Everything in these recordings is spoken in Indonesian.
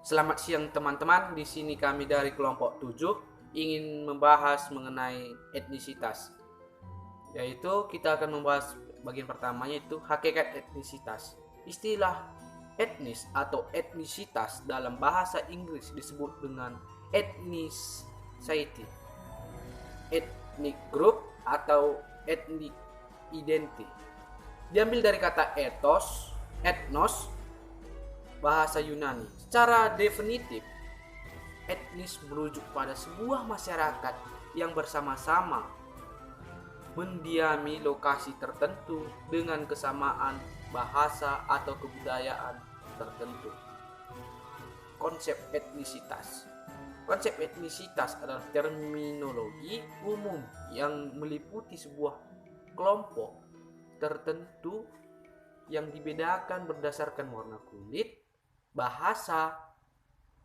Selamat siang teman-teman, di sini kami dari kelompok 7 ingin membahas mengenai etnisitas. Yaitu kita akan membahas bagian pertamanya itu hakikat etnisitas. Istilah etnis atau etnisitas dalam bahasa Inggris disebut dengan ethnicity, ethnic group atau ethnic identity. Diambil dari kata etnos, bahasa Yunani. Secara definitif, etnis merujuk pada sebuah masyarakat yang bersama-sama mendiami lokasi tertentu dengan kesamaan bahasa atau kebudayaan tertentu. Konsep etnisitas. Konsep etnisitas adalah terminologi umum yang meliputi sebuah kelompok tertentu yang dibedakan berdasarkan warna kulit, bahasa,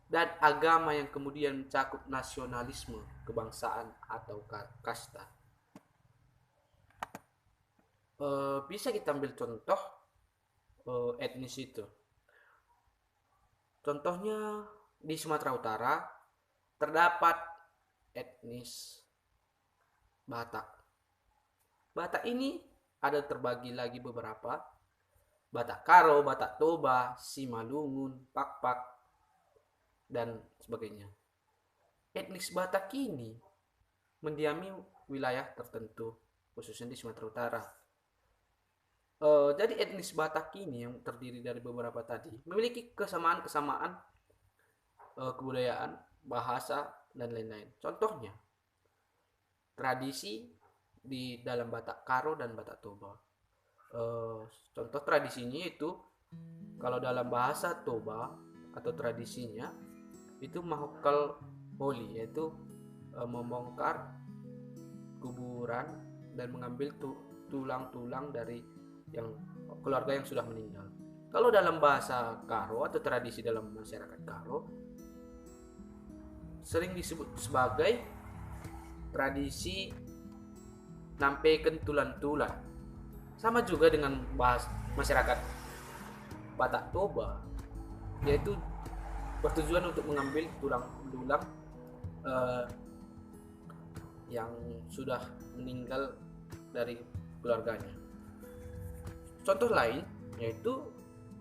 dan agama yang kemudian mencakup nasionalisme, kebangsaan, atau kasta. Bisa kita ambil contoh etnis itu. Contohnya di Sumatera Utara terdapat etnis Batak. Batak ini ada terbagi lagi beberapa: Batak Karo, Batak Toba, Simalungun, Pakpak, dan sebagainya. Etnis Batak ini mendiami wilayah tertentu, khususnya di Sumatera Utara. Jadi etnis Batak ini yang terdiri dari beberapa tadi memiliki kesamaan-kesamaan kebudayaan, bahasa, dan lain-lain. Contohnya, tradisi di dalam Batak Karo dan Batak Toba. Contoh tradisinya itu kalau dalam bahasa Toba atau tradisinya itu mahokal holi, yaitu membongkar kuburan dan mengambil tulang-tulang dari yang keluarga yang sudah meninggal. Kalau dalam bahasa Karo atau tradisi dalam masyarakat Karo sering disebut sebagai tradisi nampeken tulan-tulan. Sama juga dengan bahas masyarakat Batak Toba, yaitu bertujuan untuk mengambil tulang-tulang yang sudah meninggal dari keluarganya. Contoh lain yaitu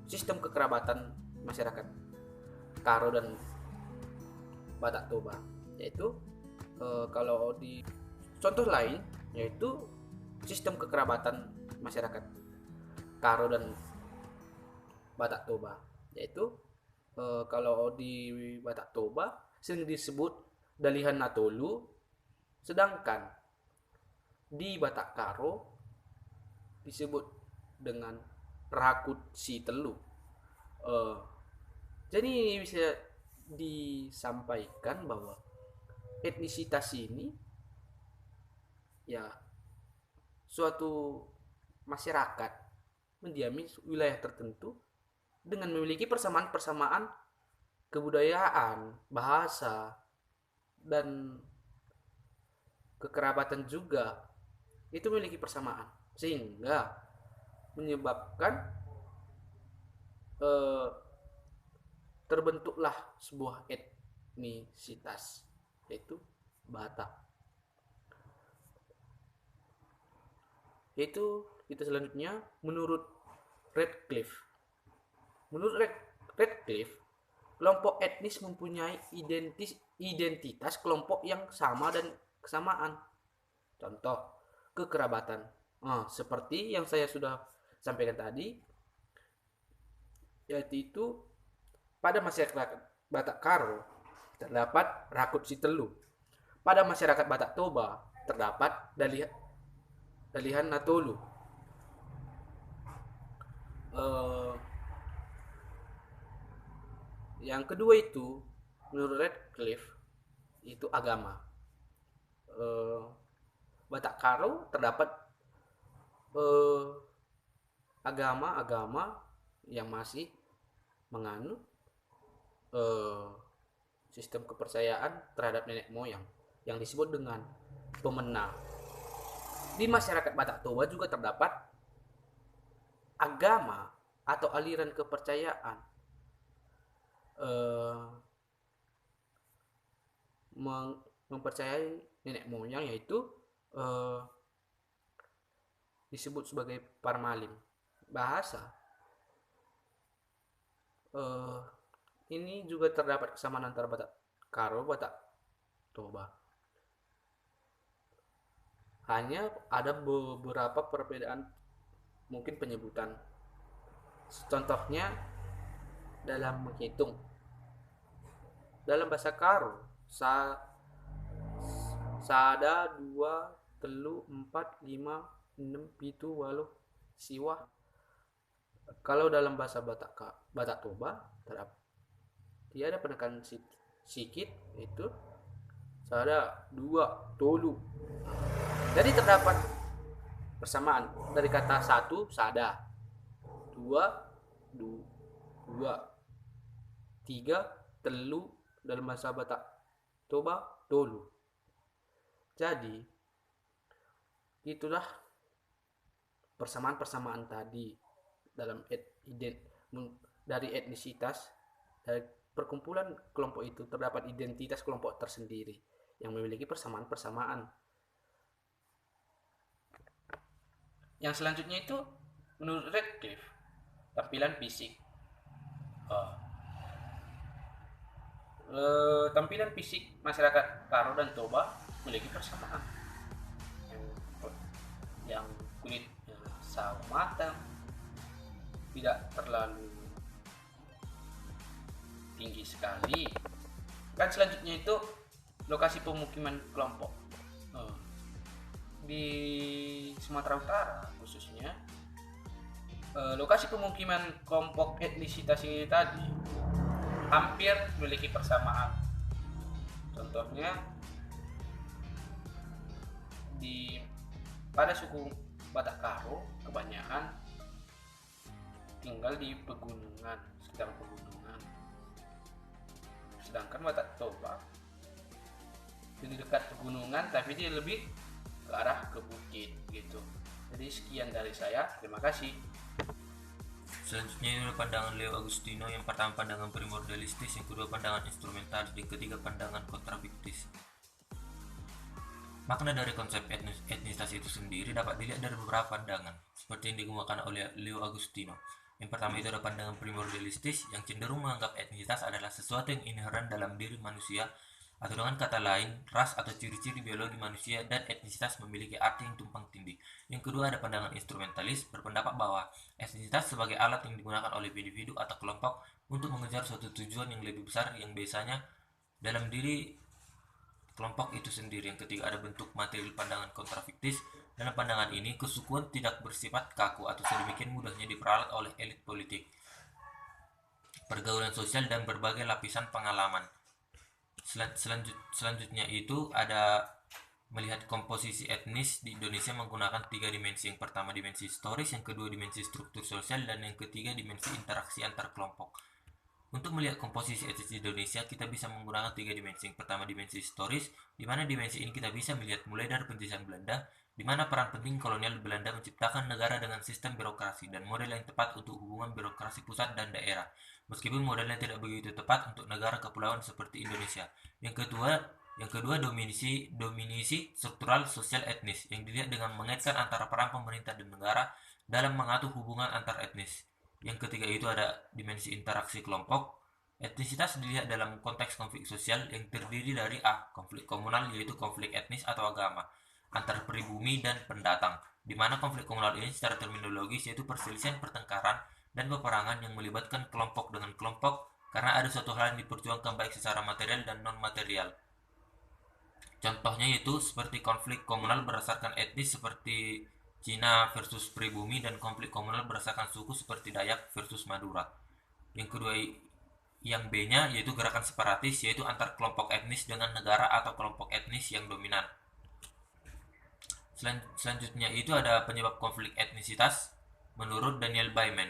sistem kekerabatan masyarakat Karo dan Batak Toba, yaitu kalau di contoh lain yaitu sistem kekerabatan masyarakat Karo dan Batak Toba, yaitu kalau di Batak Toba sering disebut Dalihan Natolu, sedangkan di Batak Karo disebut dengan Rakut Si Telu. Jadi bisa disampaikan bahwa etnisitas ini ya suatu masyarakat mendiami wilayah tertentu dengan memiliki persamaan-persamaan kebudayaan, bahasa, dan kekerabatan juga. Itu memiliki persamaan sehingga menyebabkan terbentuklah sebuah etnisitas, yaitu Batak. Yaitu kita selanjutnya menurut Radcliffe. Menurut Radcliffe, kelompok etnis mempunyai identitas kelompok yang sama dan kesamaan. Contoh, kekerabatan. Seperti yang saya sudah sampaikan tadi, yaitu pada masyarakat Batak Karo terdapat Rakut Si Telu. Pada masyarakat Batak Toba terdapat Dalihan Natolu. Yang kedua itu menurut Radcliffe itu agama. Batak Karo terdapat agama-agama yang masih menganut sistem kepercayaan terhadap nenek moyang yang disebut dengan pemena. Di masyarakat Batak Toba juga terdapat agama atau aliran kepercayaan mempercayai nenek moyang, yaitu disebut sebagai parmalin. Bahasa ini juga terdapat kesamaan antara Batak Karo, Batak Toba. Hanya ada beberapa perbedaan, mungkin penyebutan. Contohnya dalam menghitung. Dalam bahasa Karo, sada, dua, telu, empat, lima, enam, pitu, waluh, siwah. Kalau dalam bahasa Batak Toba, dia ada penekanan sikit, itu sada, dua, tolu. Jadi terdapat persamaan dari kata satu, sada, dua, dua, tiga, telu, dalam bahasa Batak Toba, tolu. Jadi itulah persamaan-persamaan tadi dalam dari etnisitas. Dari perkumpulan kelompok itu terdapat identitas kelompok tersendiri yang memiliki persamaan-persamaan. Yang selanjutnya itu menurut Radcliffe, tampilan fisik. Tampilan fisik masyarakat Karo dan Toba memiliki persamaan. Yang kulit sawo matang, tidak terlalu tinggi sekali. Dan selanjutnya itu lokasi pemukiman kelompok. Di Sumatera Utara khususnya, lokasi pemukiman kelompok etnisitas ini tadi hampir memiliki persamaan. Contohnya pada suku Batak Karo kebanyakan tinggal di pegunungan, sekitar pegunungan. Sedangkan Batak Toba di dekat pegunungan, tapi dia lebih ke arah ke bukit gitu. Jadi sekian dari saya, terima kasih. Selanjutnya ini pandangan Leo Agustino. Yang pertama pandangan primordialistis, yang kedua pandangan instrumentalis, yang ketiga pandangan kontrafiktis. Makna dari konsep etnisitas itu sendiri dapat dilihat dari beberapa pandangan, seperti yang digunakan oleh Leo Agustino. Yang pertama itu ada pandangan primordialistis, yang cenderung menganggap etnisitas adalah sesuatu yang inheren dalam diri manusia, atau dengan kata lain, ras atau ciri-ciri biologi manusia dan etnisitas memiliki arti yang tumpang tindih. Yang kedua ada pandangan instrumentalis, berpendapat bahwa etnisitas sebagai alat yang digunakan oleh individu atau kelompok untuk mengejar suatu tujuan yang lebih besar yang biasanya dalam diri kelompok itu sendiri. Yang ketiga ada bentuk material pandangan kontrafiktis. Dalam pandangan ini, kesukuan tidak bersifat kaku atau sedemikian mudahnya diperalat oleh elit politik, pergaulan sosial, dan berbagai lapisan pengalaman. Selanjutnya itu ada melihat komposisi etnis di Indonesia menggunakan 3 dimensi. Yang pertama dimensi historis, yang kedua dimensi struktur sosial, dan yang ketiga dimensi interaksi antar kelompok. Untuk melihat komposisi etnis di Indonesia, kita bisa menggunakan 3 dimensi. Yang pertama dimensi historis, di mana dimensi ini kita bisa melihat mulai dari penjajahan Belanda, di mana peran penting kolonial Belanda menciptakan negara dengan sistem birokrasi dan model yang tepat untuk hubungan birokrasi pusat dan daerah, meskipun modelnya tidak begitu tepat untuk negara kepulauan seperti Indonesia. Yang kedua dominisi struktural sosial etnis, yang dilihat dengan mengaitkan antara peran pemerintah dan negara dalam mengatur hubungan antar etnis. Yang ketiga itu ada dimensi interaksi kelompok. Etnisitas dilihat dalam konteks konflik sosial yang terdiri dari konflik komunal, yaitu konflik etnis atau agama antar pribumi dan pendatang, di mana konflik komunal ini secara terminologis yaitu perselisihan, pertengkaran, dan peperangan yang melibatkan kelompok dengan kelompok karena ada suatu hal yang diperjuangkan baik secara material dan non-material. Contohnya yaitu seperti konflik komunal berdasarkan etnis seperti Cina versus pribumi, dan konflik komunal berdasarkan suku seperti Dayak versus Madura. Yang kedua yang B-nya yaitu gerakan separatis, yaitu antar kelompok etnis dengan negara atau kelompok etnis yang dominan. Selanjutnya itu ada penyebab konflik etnisitas menurut Daniel Byman.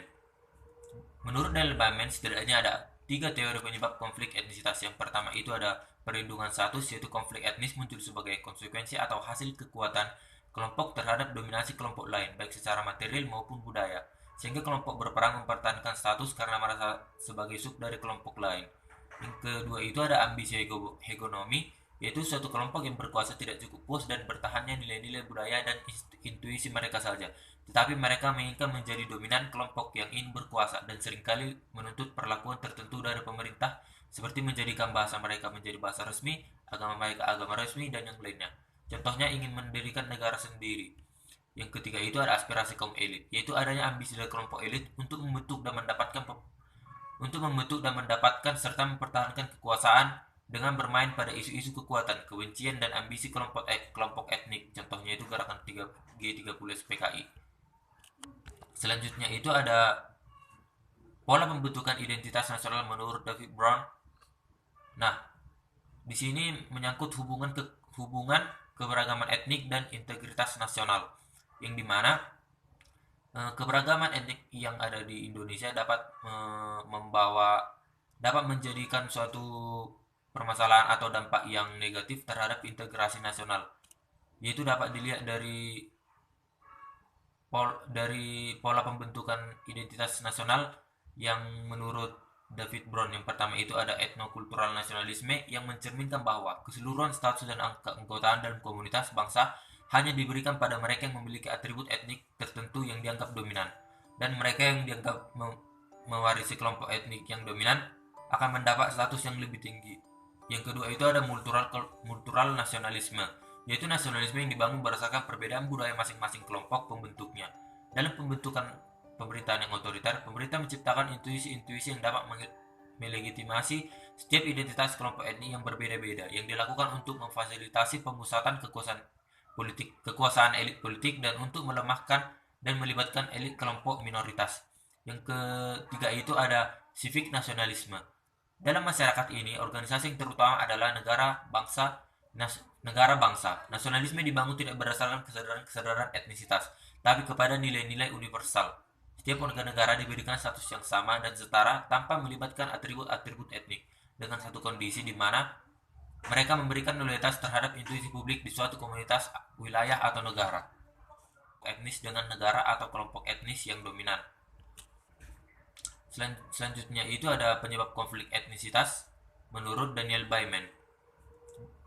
Menurut Daniel Byman setidaknya ada 3 teori penyebab konflik etnisitas. Yang pertama itu ada perlindungan status, yaitu konflik etnis muncul sebagai konsekuensi atau hasil kekuatan kelompok terhadap dominasi kelompok lain, baik secara material maupun budaya, sehingga kelompok berperang mempertahankan status karena merasa sebagai sub dari kelompok lain. Yang kedua itu ada ambisi hegemonik, yaitu suatu kelompok yang berkuasa tidak cukup puas dan bertahannya nilai-nilai budaya dan intuisi mereka saja, tetapi mereka menginginkan menjadi dominan kelompok yang ingin berkuasa dan seringkali menuntut perlakuan tertentu dari pemerintah, seperti menjadikan bahasa mereka menjadi bahasa resmi, agama mereka agama resmi, dan yang lainnya. Contohnya ingin mendirikan negara sendiri. Yang ketiga itu ada aspirasi kaum elit, yaitu adanya ambisi dari kelompok elit untuk membentuk dan mendapatkan serta mempertahankan kekuasaan dengan bermain pada isu-isu kekuatan, kebencian, dan ambisi kelompok etnik. Contohnya itu gerakan G30 PKI. Selanjutnya itu ada pola pembentukan identitas nasional menurut David Brown. Nah, di sini menyangkut hubungan keberagaman etnik dan integritas nasional, yang dimana keberagaman etnik yang ada di Indonesia dapat menjadikan suatu permasalahan atau dampak yang negatif terhadap integrasi nasional, yaitu dapat dilihat dari pola pembentukan identitas nasional yang menurut David Brown. Yang pertama itu ada etnokultural nasionalisme yang mencerminkan bahwa keseluruhan status dan keanggotaan dalam komunitas bangsa hanya diberikan pada mereka yang memiliki atribut etnik tertentu yang dianggap dominan, dan mereka yang dianggap mewarisi kelompok etnik yang dominan akan mendapat status yang lebih tinggi. Yang kedua itu ada multural nasionalisme, yaitu nasionalisme yang dibangun berdasarkan perbedaan budaya masing-masing kelompok pembentuknya. Dalam pembentukan pemerintahan yang otoriter, pemerintah menciptakan intuisi-intuisi yang dapat melegitimasi setiap identitas kelompok etnik yang berbeda-beda, yang dilakukan untuk memfasilitasi pemusatan kekuasaan elit politik dan untuk melemahkan dan melibatkan elit kelompok minoritas. Yang ketiga itu ada civic nasionalisme. Dalam masyarakat ini, organisasi yang terutama adalah negara bangsa. Nasionalisme dibangun tidak berdasarkan kesadaran etnisitas, tapi kepada nilai-nilai universal. Setiap warga negara diberikan status yang sama dan setara tanpa melibatkan atribut-atribut etnik, dengan satu kondisi di mana mereka memberikan loyalitas terhadap intuisi publik di suatu komunitas, wilayah, atau negara. Etnis dengan negara atau kelompok etnis yang dominan. Selanjutnya itu ada penyebab konflik etnisitas menurut Daniel Byman.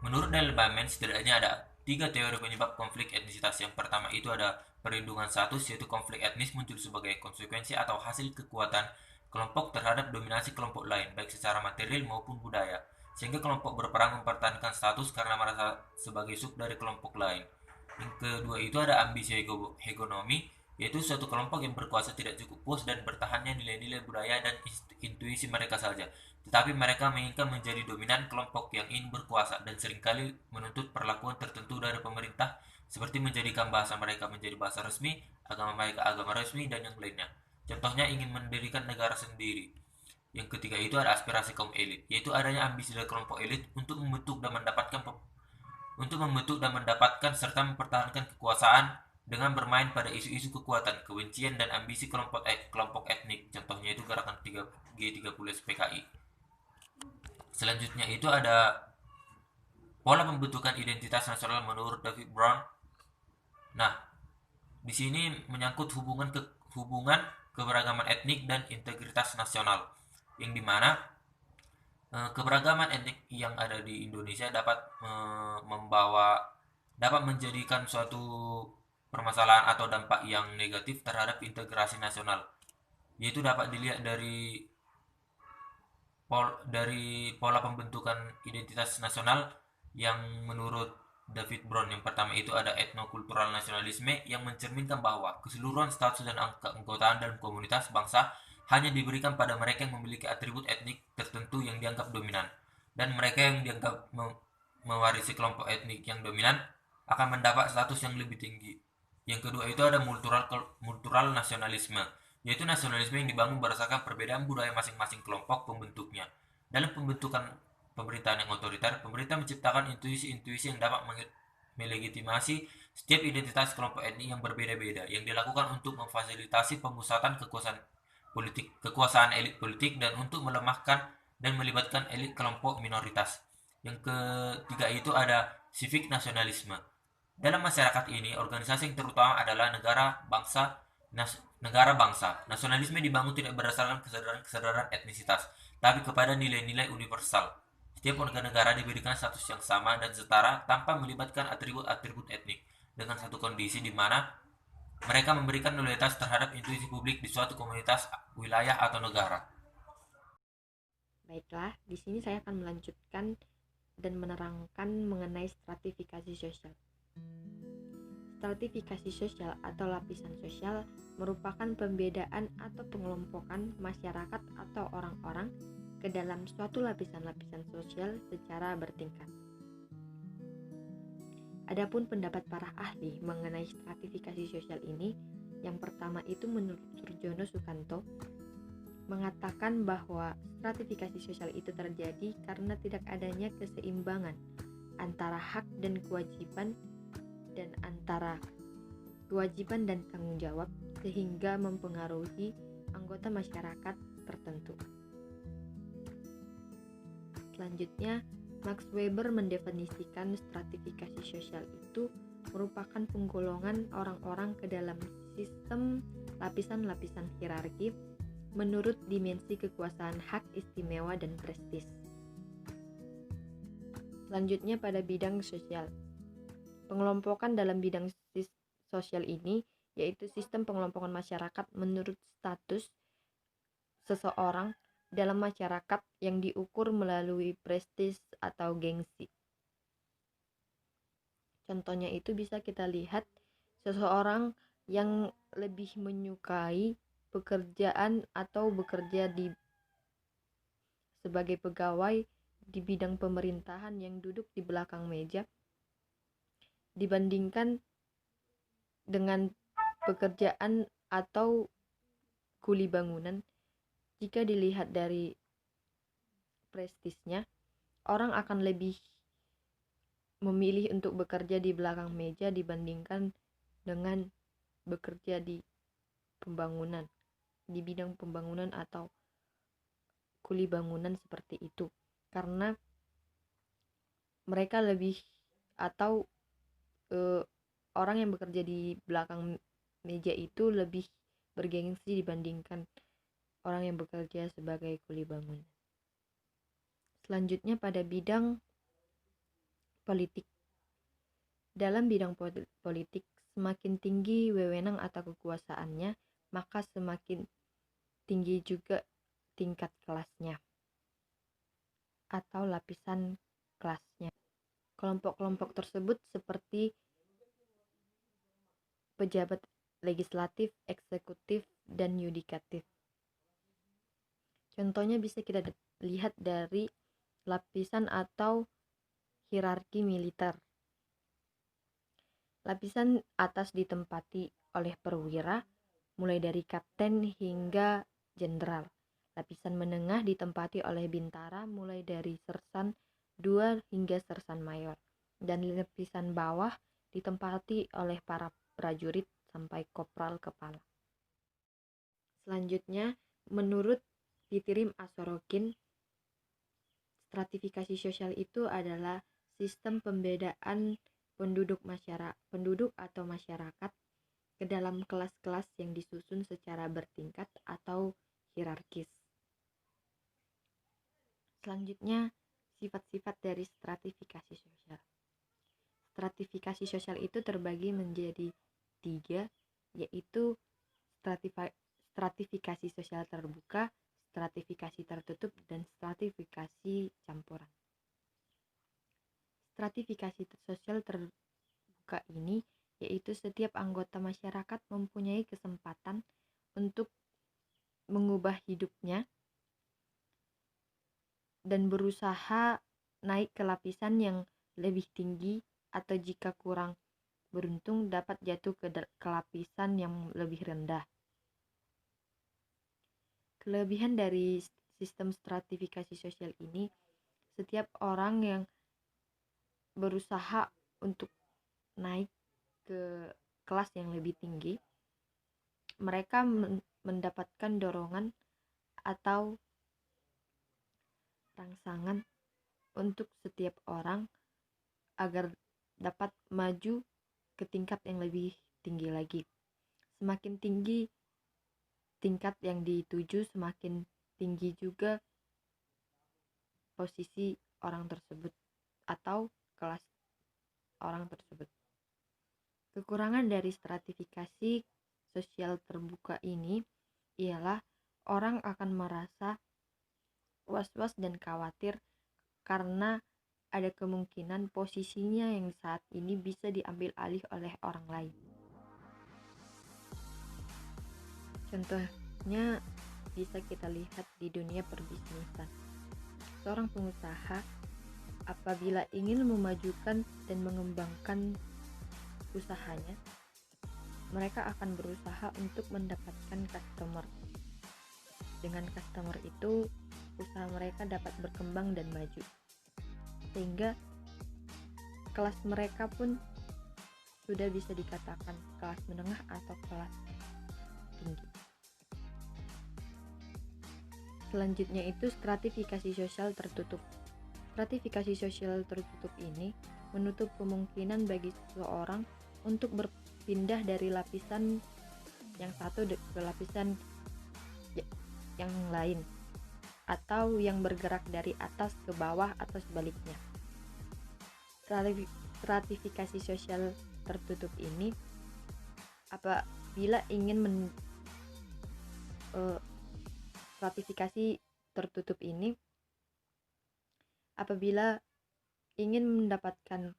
Menurut Daniel Byman, setidaknya ada 3 teori penyebab konflik etnisitas. Yang pertama itu ada perlindungan status, yaitu konflik etnis muncul sebagai konsekuensi atau hasil kekuatan kelompok terhadap dominasi kelompok lain, baik secara material maupun budaya, sehingga kelompok berperang mempertahankan status karena merasa sebagai sub dari kelompok lain. Yang kedua itu ada ambisi hegemonik, yaitu suatu kelompok yang berkuasa tidak cukup puas dan bertahannya nilai-nilai budaya dan intuisi mereka saja, tetapi mereka menginginkan menjadi dominan kelompok yang ingin berkuasa dan seringkali menuntut perlakuan tertentu dari pemerintah, seperti menjadikan bahasa mereka menjadi bahasa resmi, agama mereka agama resmi, dan yang lainnya. Contohnya ingin mendirikan negara sendiri. Yang ketiga itu ada aspirasi kaum elit, yaitu adanya ambisi dari kelompok elit untuk membentuk dan mendapatkan serta mempertahankan kekuasaan dengan bermain pada isu-isu kekuatan, kebencian, dan ambisi kelompok etnik. Contohnya itu gerakan G30 PKI. Selanjutnya itu ada pola pembentukan identitas nasional menurut David Brown. Nah, di sini menyangkut hubungan keberagaman etnik dan integritas nasional, yang dimana keberagaman etnik yang ada di Indonesia dapat menjadikan suatu permasalahan atau dampak yang negatif terhadap integrasi nasional, yaitu dapat dilihat dari pola pembentukan identitas nasional yang menurut David Brown. Yang pertama itu ada etnokultural nasionalisme yang mencerminkan bahwa keseluruhan status dan keanggotaan dalam komunitas bangsa hanya diberikan pada mereka yang memiliki atribut etnik tertentu yang dianggap dominan, dan mereka yang dianggap mewarisi kelompok etnik yang dominan akan mendapat status yang lebih tinggi. Yang kedua itu ada multural nasionalisme, yaitu nasionalisme yang dibangun berdasarkan perbedaan budaya masing-masing kelompok pembentuknya. Dalam pembentukan pemerintahan yang otoriter, pemerintah menciptakan intuisi-intuisi yang dapat melegitimasi setiap identitas kelompok etnik yang berbeda-beda, yang dilakukan untuk memfasilitasi pemusatan kekuasaan elit politik dan untuk melemahkan dan melibatkan elit kelompok minoritas. Yang ketiga itu ada civic nasionalisme. Dalam masyarakat ini, organisasi yang terutama adalah negara bangsa. Nasionalisme dibangun tidak berdasarkan kesadaran etnisitas, tapi kepada nilai-nilai universal. Tiap warga negara diberikan status yang sama dan setara tanpa melibatkan atribut-atribut etnik, dengan satu kondisi di mana mereka memberikan loyalitas terhadap institusi publik di suatu komunitas, wilayah, atau negara. Baiklah, di sini saya akan melanjutkan dan menerangkan mengenai stratifikasi sosial. Stratifikasi sosial atau lapisan sosial merupakan pembedaan atau pengelompokan masyarakat atau orang-orang ke dalam suatu lapisan-lapisan sosial secara bertingkat. Adapun pendapat para ahli mengenai stratifikasi sosial ini, yang pertama itu menurut Surjono Sukanto, mengatakan bahwa stratifikasi sosial itu terjadi karena tidak adanya keseimbangan antara hak dan kewajiban dan antara kewajiban dan tanggung jawab sehingga mempengaruhi anggota masyarakat tertentu. Selanjutnya, Max Weber mendefinisikan stratifikasi sosial itu merupakan penggolongan orang-orang ke dalam sistem lapisan-lapisan hierarki menurut dimensi kekuasaan, hak istimewa, dan prestis. Selanjutnya pada bidang sosial. Pengelompokan dalam bidang sosial ini yaitu sistem pengelompokan masyarakat menurut status seseorang dalam masyarakat yang diukur melalui prestis atau gengsi. Contohnya itu bisa kita lihat seseorang yang lebih menyukai pekerjaan atau bekerja sebagai pegawai di bidang pemerintahan yang duduk di belakang meja dibandingkan dengan pekerjaan atau kuli bangunan. Jika dilihat dari prestisnya, orang akan lebih memilih untuk bekerja di belakang meja dibandingkan dengan bekerja di pembangunan, di bidang pembangunan atau kuli bangunan seperti itu, karena mereka lebih atau orang yang bekerja di belakang meja itu lebih bergengsi dibandingkan orang yang bekerja sebagai kuli bangunan. Selanjutnya pada bidang politik. Dalam bidang politik, semakin tinggi wewenang atau kekuasaannya, maka semakin tinggi juga tingkat kelasnya atau lapisan kelasnya. Kelompok-kelompok tersebut seperti pejabat legislatif, eksekutif, dan yudikatif. Contohnya bisa kita lihat dari lapisan atau hierarki militer. Lapisan atas ditempati oleh perwira, mulai dari kapten hingga jenderal. Lapisan menengah ditempati oleh bintara, mulai dari sersan 2 hingga sersan mayor. Dan lapisan bawah ditempati oleh para prajurit sampai kopral kepala. Selanjutnya, menurut Pitirim Asorokin, stratifikasi sosial itu adalah sistem pembedaan penduduk atau masyarakat ke dalam kelas-kelas yang disusun secara bertingkat atau hierarkis. Selanjutnya, sifat-sifat dari stratifikasi sosial. Stratifikasi sosial itu terbagi menjadi 3, yaitu stratifikasi sosial terbuka, stratifikasi tertutup, dan stratifikasi campuran. Stratifikasi sosial terbuka ini yaitu setiap anggota masyarakat mempunyai kesempatan untuk mengubah hidupnya dan berusaha naik ke lapisan yang lebih tinggi, atau jika kurang beruntung dapat jatuh ke lapisan yang lebih rendah. Kelebihan dari sistem stratifikasi sosial ini, setiap orang yang berusaha untuk naik ke kelas yang lebih tinggi, mereka mendapatkan dorongan atau rangsangan untuk setiap orang agar dapat maju ke tingkat yang lebih tinggi lagi. Semakin tinggi tingkat yang dituju, semakin tinggi juga posisi orang tersebut atau kelas orang tersebut. Kekurangan dari stratifikasi sosial terbuka ini ialah orang akan merasa was-was dan khawatir karena ada kemungkinan posisinya yang saat ini bisa diambil alih oleh orang lain. Contohnya bisa kita lihat di dunia perbisnisan. Seorang pengusaha apabila ingin memajukan dan mengembangkan usahanya, mereka akan berusaha untuk mendapatkan customer. Dengan customer itu, usaha mereka dapat berkembang dan maju. Sehingga kelas mereka pun sudah bisa dikatakan kelas menengah atau kelas tinggi. Selanjutnya itu stratifikasi sosial tertutup. Stratifikasi sosial tertutup ini menutup kemungkinan bagi seseorang untuk berpindah dari lapisan yang satu ke lapisan yang lain, atau yang bergerak dari atas ke bawah atau sebaliknya. Stratifikasi sosial tertutup ini apabila ingin stratifikasi tertutup ini apabila ingin mendapatkan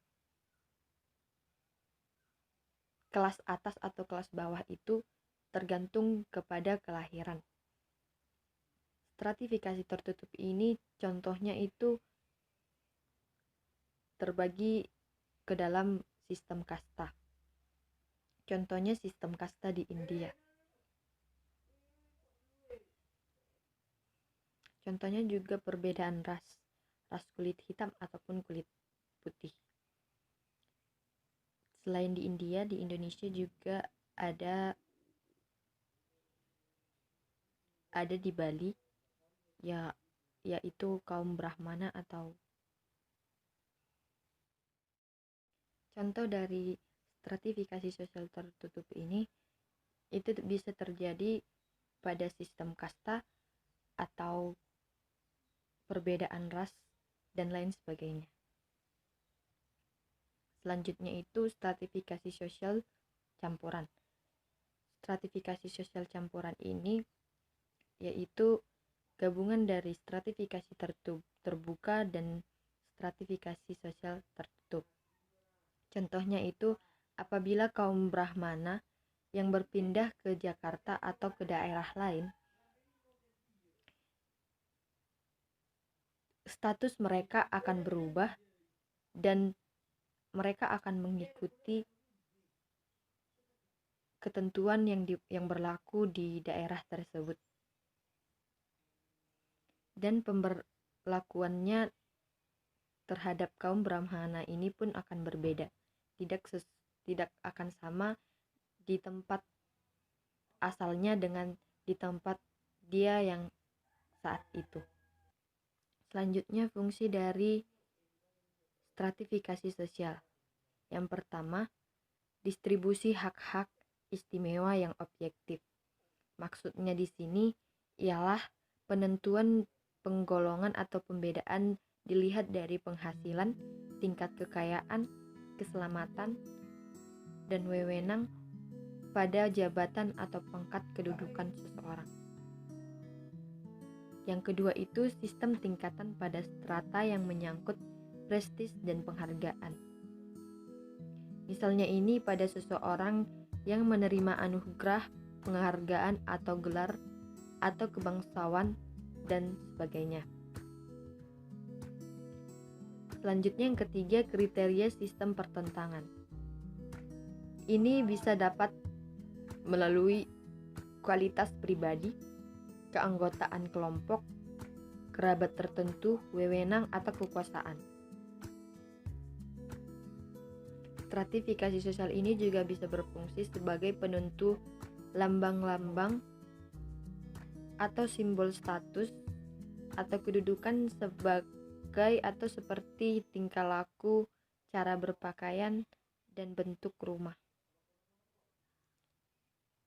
kelas atas atau kelas bawah itu tergantung kepada kelahiran. Stratifikasi tertutup ini contohnya itu terbagi ke dalam sistem kasta. Contohnya sistem kasta di India. Contohnya juga perbedaan ras kulit hitam ataupun kulit putih. Selain di India, di Indonesia juga ada di Bali, yaitu kaum Brahmana atau contoh dari stratifikasi sosial tertutup ini itu bisa terjadi pada sistem kasta atau perbedaan ras dan lain sebagainya. Selanjutnya itu stratifikasi sosial campuran. Stratifikasi sosial campuran ini yaitu gabungan dari stratifikasi terbuka dan stratifikasi sosial tertutup. Contohnya itu apabila kaum Brahmana yang berpindah ke Jakarta atau ke daerah lain, status mereka akan berubah dan mereka akan mengikuti ketentuan yang berlaku di daerah tersebut. Dan pemberlakuannya terhadap kaum Brahmana ini pun akan berbeda. Tidak akan sama di tempat asalnya dengan di tempat dia yang saat itu. Selanjutnya fungsi dari stratifikasi sosial. Yang pertama, distribusi hak-hak istimewa yang objektif. Maksudnya di sini ialah penentuan penggolongan atau pembedaan dilihat dari penghasilan, tingkat kekayaan, keselamatan, dan wewenang pada jabatan atau pangkat kedudukan seseorang. Yang kedua itu sistem tingkatan pada strata yang menyangkut prestis dan penghargaan. Misalnya ini pada seseorang yang menerima anugerah, penghargaan atau gelar atau kebangsawan dan sebagainya. Selanjutnya yang ketiga, kriteria sistem pertentangan. Ini bisa dapat melalui kualitas pribadi, keanggotaan kelompok, kerabat tertentu, wewenang atau kekuasaan. Stratifikasi sosial ini juga bisa berfungsi sebagai penentu lambang-lambang atau simbol status atau kedudukan sebagai atau seperti tingkah laku, cara berpakaian, dan bentuk rumah.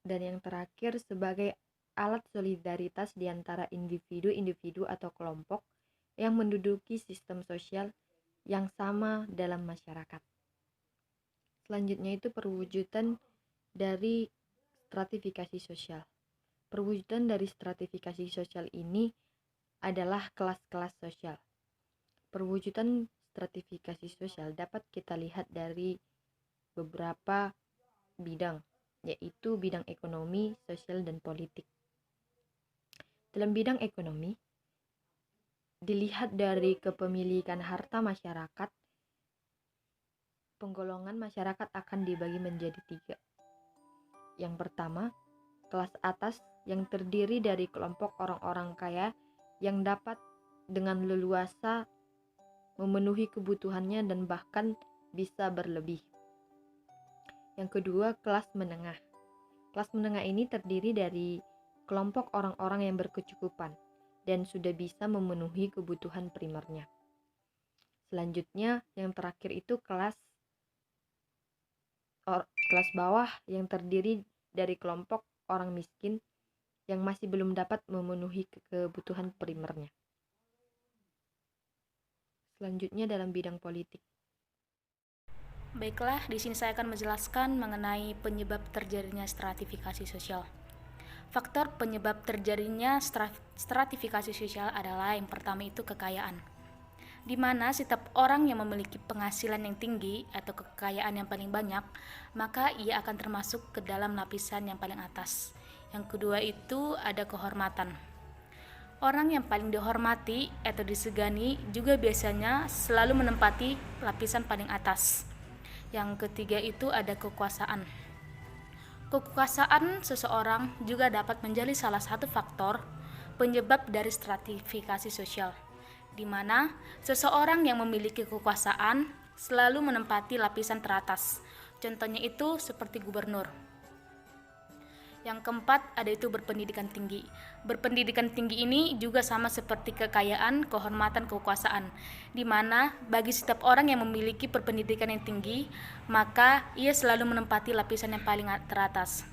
Dan yang terakhir sebagai alat solidaritas di antara individu-individu atau kelompok yang menduduki sistem sosial yang sama dalam masyarakat. Selanjutnya itu perwujudan dari stratifikasi sosial. Perwujudan dari stratifikasi sosial ini adalah kelas-kelas sosial. Perwujudan stratifikasi sosial dapat kita lihat dari beberapa bidang, yaitu bidang ekonomi, sosial, dan politik. Dalam bidang ekonomi, dilihat dari kepemilikan harta masyarakat, penggolongan masyarakat akan dibagi menjadi 3. Yang pertama, kelas atas yang terdiri dari kelompok orang-orang kaya yang dapat dengan leluasa memenuhi kebutuhannya dan bahkan bisa berlebih. Yang kedua, kelas menengah. Kelas menengah ini terdiri dari kelompok orang-orang yang berkecukupan dan sudah bisa memenuhi kebutuhan primernya. Selanjutnya, yang terakhir itu kelas bawah yang terdiri dari kelompok orang miskin yang masih belum dapat memenuhi kebutuhan primernya. Selanjutnya dalam bidang politik. Baiklah, di sini saya akan menjelaskan mengenai penyebab terjadinya stratifikasi sosial. Faktor penyebab terjadinya stratifikasi sosial adalah yang pertama itu kekayaan, di mana setiap orang yang memiliki penghasilan yang tinggi atau kekayaan yang paling banyak, maka ia akan termasuk ke dalam lapisan yang paling atas. Yang kedua itu ada kehormatan. Orang yang paling dihormati atau disegani juga biasanya selalu menempati lapisan paling atas. Yang ketiga itu ada kekuasaan. Kekuasaan seseorang juga dapat menjadi salah satu faktor penyebab dari stratifikasi sosial, di mana seseorang yang memiliki kekuasaan selalu menempati lapisan teratas. Contohnya itu seperti gubernur. Yang keempat ada itu berpendidikan tinggi. Berpendidikan tinggi ini juga sama seperti kekayaan, kehormatan, kekuasaan, di mana bagi setiap orang yang memiliki berpendidikan yang tinggi, maka ia selalu menempati lapisan yang paling teratas.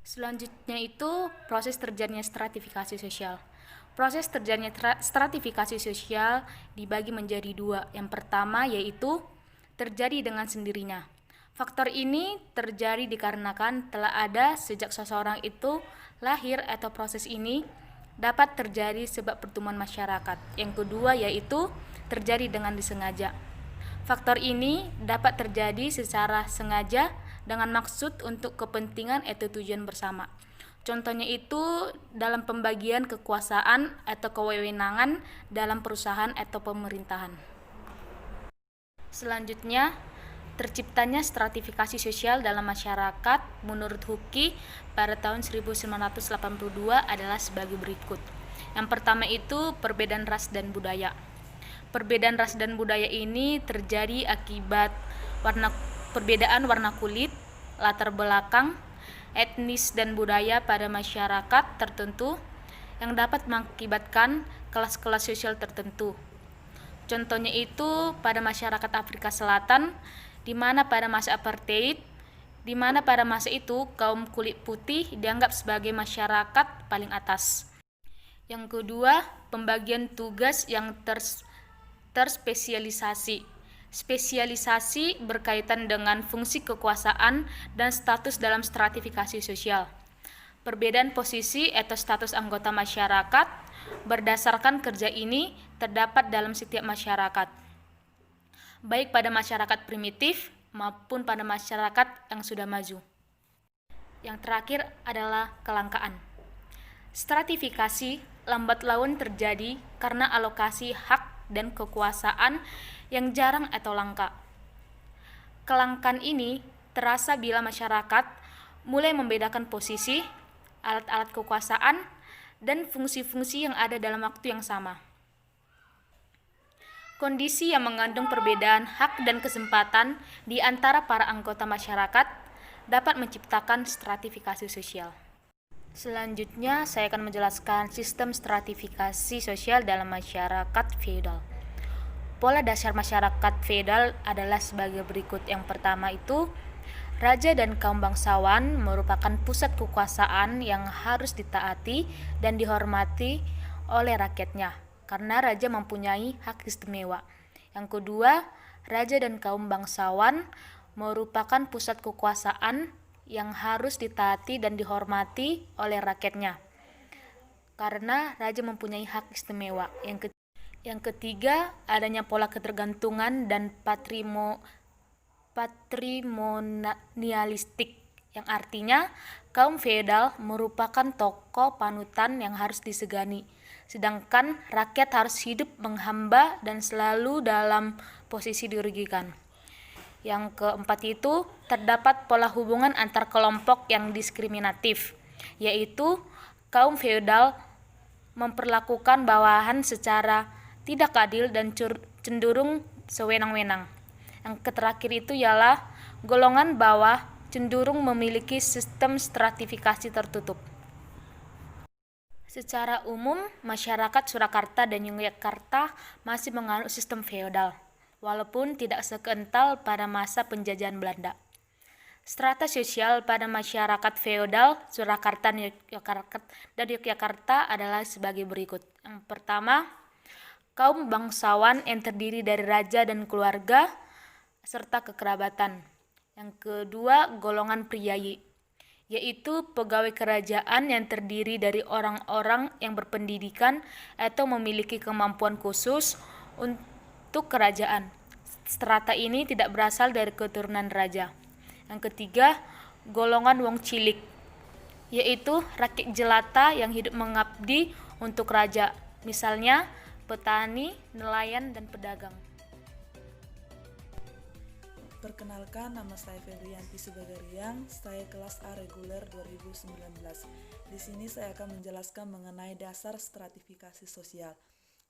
Selanjutnya itu proses terjadinya stratifikasi sosial. Proses terjadinya stratifikasi sosial dibagi menjadi 2. Yang pertama yaitu terjadi dengan sendirinya. Faktor ini terjadi dikarenakan telah ada sejak seseorang itu lahir atau proses ini dapat terjadi sebab pertumbuhan masyarakat. Yang kedua yaitu terjadi dengan disengaja. Faktor ini dapat terjadi secara sengaja dengan maksud untuk kepentingan atau tujuan bersama. Contohnya itu dalam pembagian kekuasaan atau kewenangan dalam perusahaan atau pemerintahan. Selanjutnya, terciptanya stratifikasi sosial dalam masyarakat menurut Huki pada tahun 1982 adalah sebagai berikut. Yang pertama itu perbedaan ras dan budaya. Perbedaan ras dan budaya ini terjadi akibat perbedaan warna kulit, latar belakang, etnis dan budaya pada masyarakat tertentu yang dapat mengakibatkan kelas-kelas sosial tertentu. Contohnya itu pada masyarakat Afrika Selatan, di mana pada masa apartheid, di mana pada masa itu kaum kulit putih dianggap sebagai masyarakat paling atas. Yang kedua, pembagian tugas yang terspesialisasi. Spesialisasi berkaitan dengan fungsi kekuasaan dan status dalam stratifikasi sosial. Perbedaan posisi atau status anggota masyarakat berdasarkan kerja ini terdapat dalam setiap masyarakat, baik pada masyarakat primitif maupun pada masyarakat yang sudah maju. Yang terakhir adalah kelangkaan. Stratifikasi lambat laun terjadi karena alokasi hak dan kekuasaan yang jarang atau langka. Kelangkaan ini terasa bila masyarakat mulai membedakan posisi, alat-alat kekuasaan, dan fungsi-fungsi yang ada dalam waktu yang sama. Kondisi yang mengandung perbedaan hak dan kesempatan di antara para anggota masyarakat dapat menciptakan stratifikasi sosial. Selanjutnya, saya akan menjelaskan sistem stratifikasi sosial dalam masyarakat feodal. Pola dasar masyarakat feodal adalah sebagai berikut. Yang pertama itu, raja dan kaum bangsawan merupakan pusat kekuasaan yang harus ditaati dan dihormati oleh rakyatnya. karena raja mempunyai hak istimewa. Yang kedua, raja dan kaum bangsawan merupakan pusat kekuasaan yang harus ditaati dan dihormati oleh rakyatnya, karena raja mempunyai hak istimewa. Yang ketiga, adanya pola ketergantungan dan patrimonialistik, yang artinya kaum feodal merupakan tokoh panutan yang harus disegani, sedangkan rakyat harus hidup menghamba dan selalu dalam posisi dirugikan. Yang keempat itu, terdapat pola hubungan antar kelompok yang diskriminatif, yaitu kaum feodal memperlakukan bawahan secara tidak adil dan cenderung sewenang-wenang. Yang terakhir itu ialah golongan bawah cenderung memiliki sistem stratifikasi tertutup. Secara umum, masyarakat Surakarta dan Yogyakarta masih menganut sistem feodal, walaupun tidak sekental pada masa penjajahan Belanda. Strata sosial pada masyarakat feodal Surakarta dan Yogyakarta adalah sebagai berikut. Yang pertama, kaum bangsawan yang terdiri dari raja dan keluarga serta kekerabatan. Yang kedua, golongan priyayi, yaitu pegawai kerajaan yang terdiri dari orang-orang yang berpendidikan atau memiliki kemampuan khusus untuk kerajaan. Strata ini tidak berasal dari keturunan raja. Yang ketiga, golongan wong cilik, yaitu rakyat jelata yang hidup mengabdi untuk raja, misalnya petani, nelayan, dan pedagang. Perkenalkan, nama saya Febrianti Subagariang, saya kelas A reguler 2019. Di sini saya akan menjelaskan mengenai dasar stratifikasi sosial.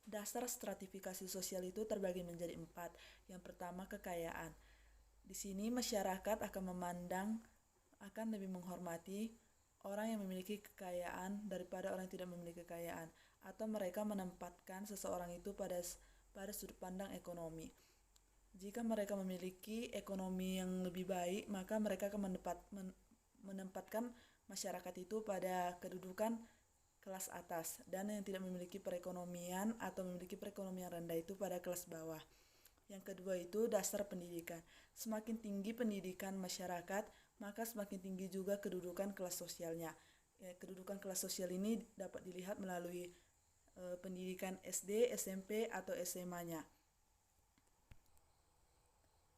Dasar stratifikasi sosial itu terbagi menjadi 4. Yang pertama, kekayaan. Di sini masyarakat akan lebih menghormati orang yang memiliki kekayaan daripada orang yang tidak memiliki kekayaan, atau mereka menempatkan seseorang itu pada sudut pandang ekonomi. Jika mereka memiliki ekonomi yang lebih baik, maka mereka akan menempatkan masyarakat itu pada kedudukan kelas atas, dan yang tidak memiliki perekonomian atau memiliki perekonomian rendah itu pada kelas bawah. Yang kedua itu dasar pendidikan. Semakin tinggi pendidikan masyarakat, maka semakin tinggi juga kedudukan kelas sosialnya. Kedudukan kelas sosial ini dapat dilihat melalui pendidikan SD, SMP, atau SMA-nya.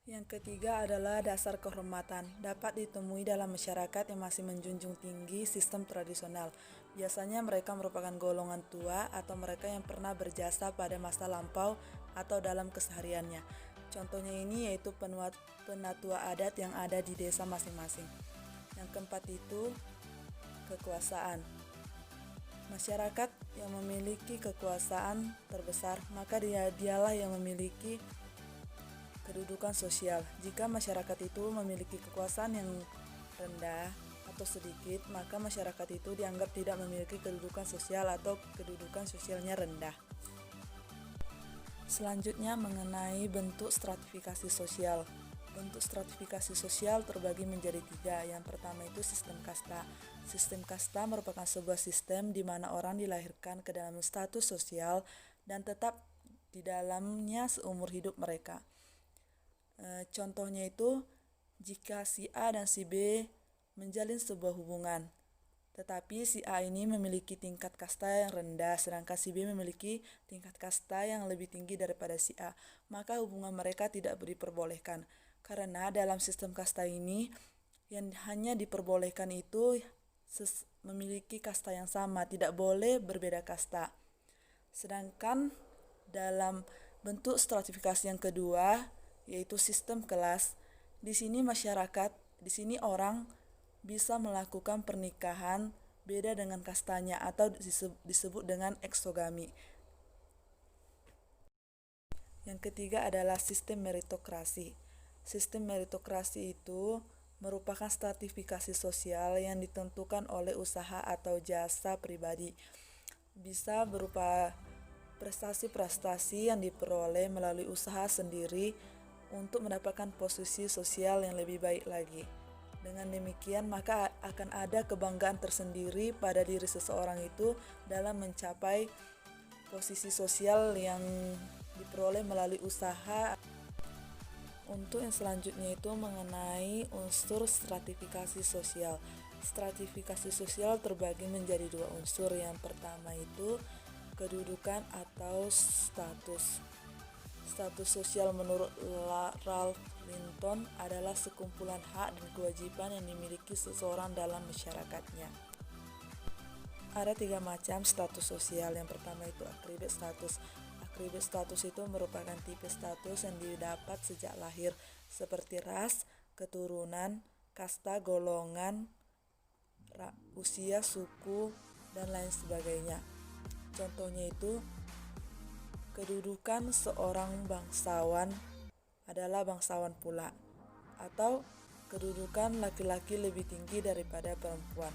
Yang ketiga adalah dasar kehormatan. Dapat ditemui dalam masyarakat yang masih menjunjung tinggi sistem tradisional. Biasanya mereka merupakan golongan tua atau mereka yang pernah berjasa pada masa lampau atau dalam kesehariannya. Contohnya ini yaitu penatua adat yang ada di desa masing-masing. Yang keempat itu kekuasaan. Masyarakat yang memiliki kekuasaan terbesar, maka dialah yang memiliki kedudukan sosial. Jika masyarakat itu memiliki kekuasaan yang rendah atau sedikit, maka masyarakat itu dianggap tidak memiliki kedudukan sosial atau kedudukan sosialnya rendah. Selanjutnya mengenai bentuk stratifikasi sosial. Bentuk stratifikasi sosial terbagi menjadi 3. Yang pertama itu sistem kasta. Sistem kasta merupakan sebuah sistem di mana orang dilahirkan ke dalam status sosial dan tetap di dalamnya seumur hidup mereka. Contohnya itu jika si A dan si B menjalin sebuah hubungan, tetapi si A ini memiliki tingkat kasta yang rendah sedangkan si B memiliki tingkat kasta yang lebih tinggi daripada si A, maka hubungan mereka tidak diperbolehkan, karena dalam sistem kasta ini yang hanya diperbolehkan itu memiliki kasta yang sama, tidak boleh berbeda kasta. Sedangkan dalam bentuk stratifikasi yang kedua yaitu sistem kelas, di sini orang bisa melakukan pernikahan beda dengan kastanya atau disebut dengan eksogami. Yang ketiga adalah sistem meritokrasi. Sistem meritokrasi itu merupakan stratifikasi sosial yang ditentukan oleh usaha atau jasa pribadi. Bisa berupa prestasi-prestasi yang diperoleh melalui usaha sendiri untuk mendapatkan posisi sosial yang lebih baik lagi. Dengan demikian, maka akan ada kebanggaan tersendiri pada diri seseorang itu dalam mencapai posisi sosial yang diperoleh melalui usaha. Untuk yang selanjutnya itu mengenai unsur stratifikasi sosial. Stratifikasi sosial terbagi menjadi dua unsur. Yang pertama itu kedudukan atau status. Status sosial menurut Ralph Linton adalah sekumpulan hak dan kewajiban yang dimiliki seseorang dalam masyarakatnya. Ada 3 macam status sosial. Yang pertama itu atribut status. Atribut status itu merupakan tipe status yang didapat sejak lahir, seperti ras, keturunan, kasta, golongan, usia, suku, dan lain sebagainya. Contohnya itu kedudukan seorang bangsawan adalah bangsawan pula, atau kedudukan laki-laki lebih tinggi daripada perempuan.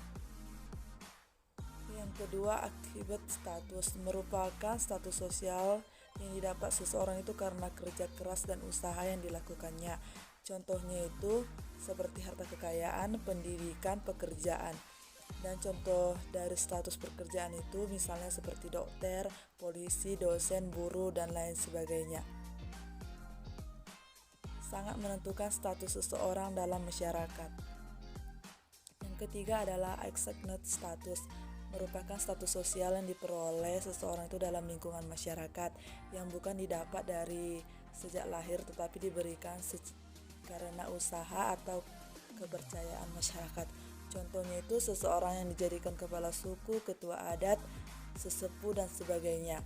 Yang kedua, atribut status merupakan status sosial yang didapat seseorang itu karena kerja keras dan usaha yang dilakukannya. Contohnya itu seperti harta kekayaan, pendidikan, pekerjaan. Dan contoh dari status pekerjaan itu misalnya seperti dokter, polisi, dosen, buruh, dan lain sebagainya. Sangat menentukan status seseorang dalam masyarakat. Yang ketiga adalah assigned status, merupakan status sosial yang diperoleh seseorang itu dalam lingkungan masyarakat, yang bukan didapat dari sejak lahir tetapi diberikan karena usaha atau kepercayaan masyarakat. Contohnya itu seseorang yang dijadikan kepala suku, ketua adat, sesepuh, dan sebagainya.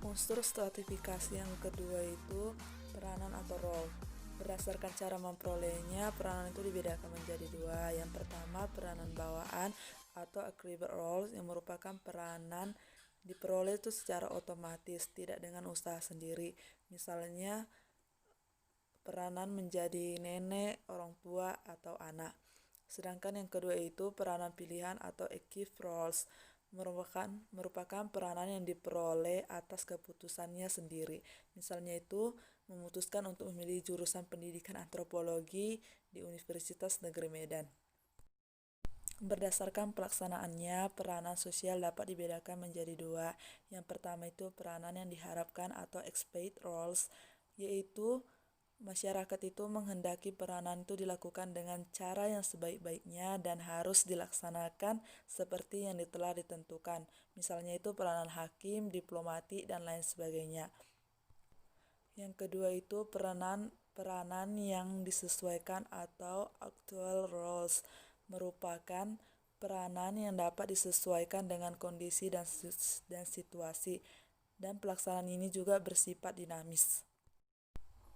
Unsur stratifikasi yang kedua itu peranan atau role. Berdasarkan cara memperolehnya, peranan itu dibedakan menjadi 2. Yang pertama, peranan bawaan atau aggregate roles, yang merupakan peranan diperoleh itu secara otomatis, tidak dengan usaha sendiri. Misalnya peranan menjadi nenek, orang tua, atau anak. Sedangkan yang kedua itu peranan pilihan atau active roles, merupakan peranan yang diperoleh atas keputusannya sendiri. Misalnya itu memutuskan untuk memilih jurusan pendidikan antropologi di Universitas Negeri Medan. Berdasarkan pelaksanaannya, peranan sosial dapat dibedakan menjadi 2. Yang pertama itu peranan yang diharapkan atau expected roles, yaitu masyarakat itu menghendaki peranan itu dilakukan dengan cara yang sebaik-baiknya dan harus dilaksanakan seperti yang telah ditentukan. Misalnya itu peranan hakim, diplomatik, dan lain sebagainya. Yang kedua itu peranan yang disesuaikan atau actual roles, merupakan peranan yang dapat disesuaikan dengan kondisi dan situasi, dan pelaksanaan ini juga bersifat dinamis.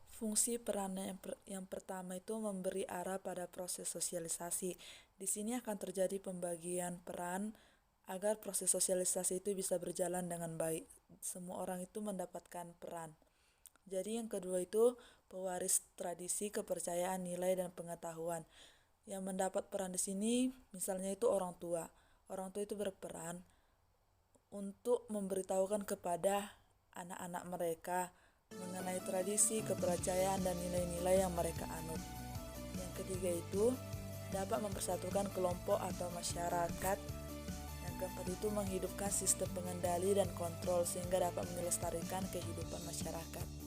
Fungsi peranan yang pertama itu memberi arah pada proses sosialisasi. Di sini akan terjadi pembagian peran agar proses sosialisasi itu bisa berjalan dengan baik. Semua orang itu mendapatkan peran. Jadi yang kedua itu pewaris tradisi, kepercayaan, nilai, dan pengetahuan. Yang mendapat peran di sini misalnya itu orang tua. Orang tua itu berperan untuk memberitahukan kepada anak-anak mereka mengenai tradisi, kepercayaan, dan nilai-nilai yang mereka anut. Yang ketiga itu dapat mempersatukan kelompok atau masyarakat. Yang keempat itu menghidupkan sistem pengendali dan kontrol sehingga dapat melestarikan kehidupan masyarakat.